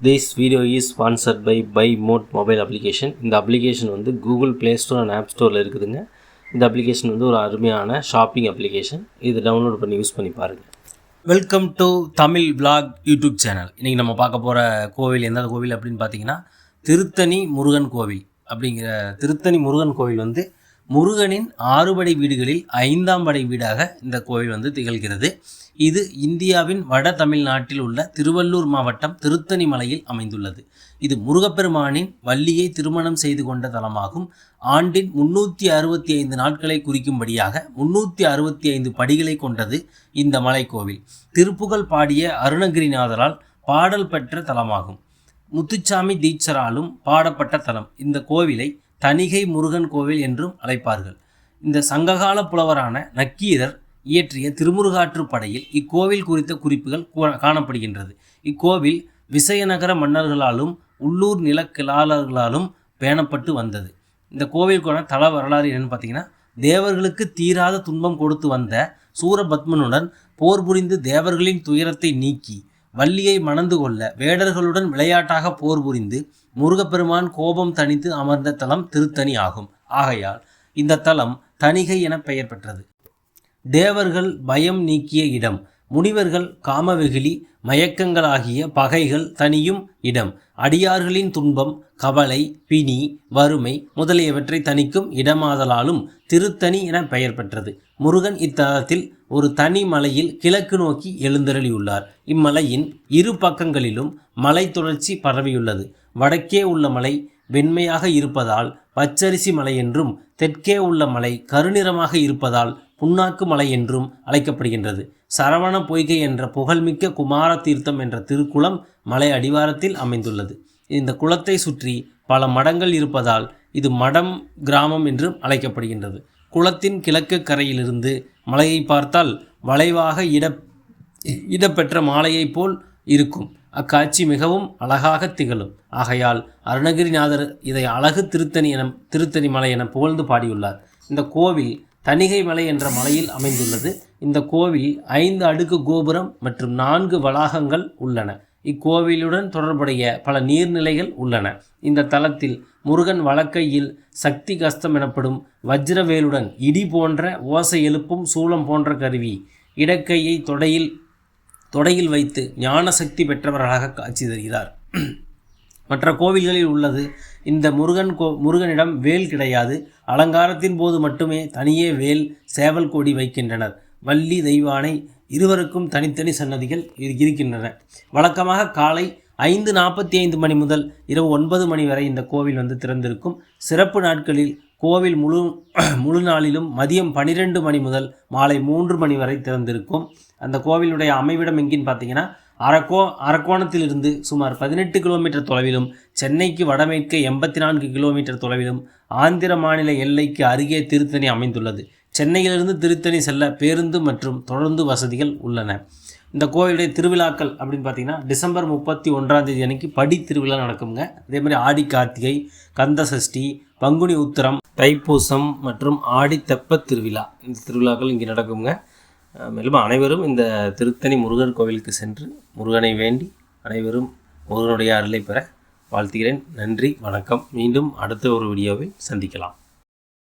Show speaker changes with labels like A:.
A: This video is sponsored by Mode mobile application. இந்த application வந்து Google Play Store and App Storeல இருக்குதுங்க. இந்த application வந்து ஒரு அருமையான ஷாப்பிங் application. இது டவுன்லோட் பண்ணி யூஸ் பண்ணி பாருங்கள். Welcome to Tamil vlog YouTube channel. இன்றைக்கி நம்ம பார்க்க போகிற கோவில் எந்த கோவில் அப்படின்னு பார்த்தீங்கன்னா திருத்தணி முருகன் கோவில். அப்படிங்கிற திருத்தணி முருகன் கோவில் வந்து முருகனின் 6 படை வீடுகளில் 5ஆம் படை வீடாக இந்த கோவில் வந்து திகழ்கிறது. இது இந்தியாவின் வட தமிழ்நாட்டில் உள்ள திருவள்ளூர் மாவட்டம் திருத்தணி மலையில் அமைந்துள்ளது. இது முருகப்பெருமானின் வள்ளியை திருமணம் செய்து கொண்ட தலமாகும். ஆண்டின் 365 நாட்களை குறிக்கும்படியாக 365 படிகளை கொண்டது இந்த மலைக்கோவில். திருப்புகழ் பாடிய அருணகிரிநாதரால் பாடல் பெற்ற தலமாகும். முத்துச்சாமி தீட்சராலும் பாடப்பட்ட தலம். இந்த கோவிலை தணிகை முருகன் கோவில் என்றும் அழைப்பார்கள். இந்த சங்ககால புலவரான நக்கீரர் இயற்றிய திருமுருகாற்று படையில் இக்கோவில் குறித்த குறிப்புகள் காணப்படுகின்றது. இக்கோவில் விசயநகர மன்னர்களாலும் உள்ளூர் நிலக்கிழாளர்களாலும் பேணப்பட்டு வந்தது. இந்த கோவிலுக்கான தல வரலாறு என்னன்னு பார்த்தீங்கன்னா, தேவர்களுக்கு தீராத துன்பம் கொடுத்து வந்த சூரபத்மனுடன் போர் புரிந்து தேவர்களின் துயரத்தை நீக்கி வள்ளியை மணந்து கொள்ள வேடர்களுடன் விளையாட்டாக போர் புரிந்து முருகப்பெருமான் கோபம் தணித்து அமர்ந்த தலம் திருத்தணி ஆகும். ஆகையால் இந்த தலம் தணிகை என பெயர் பெற்றது. தேவர்கள் பயம் நீக்கிய இடம், முனிவர்கள் காமவெகுளி மயக்கங்களாகிய பகைகள் தனியும் இடம், அடியார்களின் துன்பம் கவலை பிணி வறுமை முதலியவற்றை தணிக்கும் இடமாதலாலும் திருத்தணி என பெயர் பெற்றது. முருகன் இத்தலத்தில் ஒரு தனி மலையில் கிழக்கு நோக்கி எழுந்தருளியுள்ளார். இம்மலையின் இரு பக்கங்களிலும் மலை தொடர்ச்சி பரவியுள்ளது. வடக்கே உள்ள மலை வெண்மையாக இருப்பதால் பச்சரிசி மலை என்றும், தெற்கே உள்ள மலை கருநிறமாக இருப்பதால் புண்ணாக்கு மலை என்றும் அழைக்கப்படுகின்றது. சரவண பொய்கை என்ற புகழ்மிக்க குமார தீர்த்தம் என்ற திருக்குளம் மலை அடிவாரத்தில் அமைந்துள்ளது. இந்த குளத்தை சுற்றி பல மடங்கள் இருப்பதால் இது மடம் கிராமம் என்றும் அழைக்கப்படுகின்றது. குளத்தின் கிழக்கு கரையிலிருந்து மலையை பார்த்தால் வளைவாக இடப்பெற்ற மாலையைப் போல் இருக்கும். அக்காட்சி மிகவும் அழகாக திகழும். ஆகையால் அருணகிரிநாதர் இதை அழகு திருத்தணி மலை என புகழ்ந்து பாடியுள்ளார். இந்த கோவில் தணிகை மலை என்ற மலையில் அமைந்துள்ளது. இந்த கோவில் 5 அடுக்கு கோபுரம் மற்றும் 4 வளாகங்கள் உள்ளன. இக்கோவிலுடன் தொடர்புடைய பல நீர்நிலைகள் உள்ளன. இந்த தலத்தில் முருகன் வலக்கையில் சக்தி கஸ்தம் எனப்படும் வஜ்ரவேலுடன் இடி போன்ற ஓசை எழுப்பும் சூலம் போன்ற கருவி, இடக்கையை தொடையில் வைத்து ஞான சக்தி பெற்றவர்களாக காட்சி தருகிறார். மற்ற கோவில்களில் உள்ளது இந்த முருகனிடம் வேல் கிடையாது. அலங்காரத்தின் போது மட்டுமே தனியே வேல் சேவல் கொடி வைக்கின்றனர். வள்ளி தெய்வானை இருவருக்கும் தனித்தனி சன்னதிகள் இருக்கின்றன. வழக்கமாக காலை 5:45 மணி முதல் இரவு 9 மணி வரை இந்த கோவில் வந்து திறந்திருக்கும். சிறப்பு நாட்களில் கோவில் முழு நாளிலும் மதியம் 12 மணி முதல் மாலை 3 மணி வரை திறந்திருக்கும். அந்த கோவிலுடைய அமைவிடம் எங்கின்னு பார்த்தீங்கன்னா, அரக்கோணத்திலிருந்து சுமார் 18 கிலோமீட்டர் தொலைவிலும், சென்னைக்கு வடமேற்கே 84 கிலோமீட்டர் தொலைவிலும், ஆந்திர மாநில எல்லைக்கு அருகே திருத்தணி அமைந்துள்ளது. சென்னையிலிருந்து திருத்தணி செல்ல பேருந்து மற்றும் தொடர்ந்து வசதிகள் உள்ளன. இந்த கோவிலுடைய திருவிழாக்கள் அப்படின்னு பார்த்தீங்கன்னா, டிசம்பர் 31ஆம் தேதி அன்னைக்கு படி திருவிழா நடக்குங்க. அதே மாதிரி ஆடி கார்த்திகை, கந்த சஷ்டி, பங்குனி உத்திரம், தைப்பூசம் மற்றும் ஆடி தெப்பத் திருவிழா, இந்த திருவிழாக்கள் இங்கே நடக்குங்க. மேலும் அனைவரும் இந்த திருத்தணி முருகன் கோவிலுக்கு சென்று முருகனை வேண்டி அனைவரும் முருகனுடைய அருளை பெற வாழ்த்துகிறேன். நன்றி, வணக்கம். மீண்டும் அடுத்த ஒரு வீடியோவில் சந்திக்கலாம்.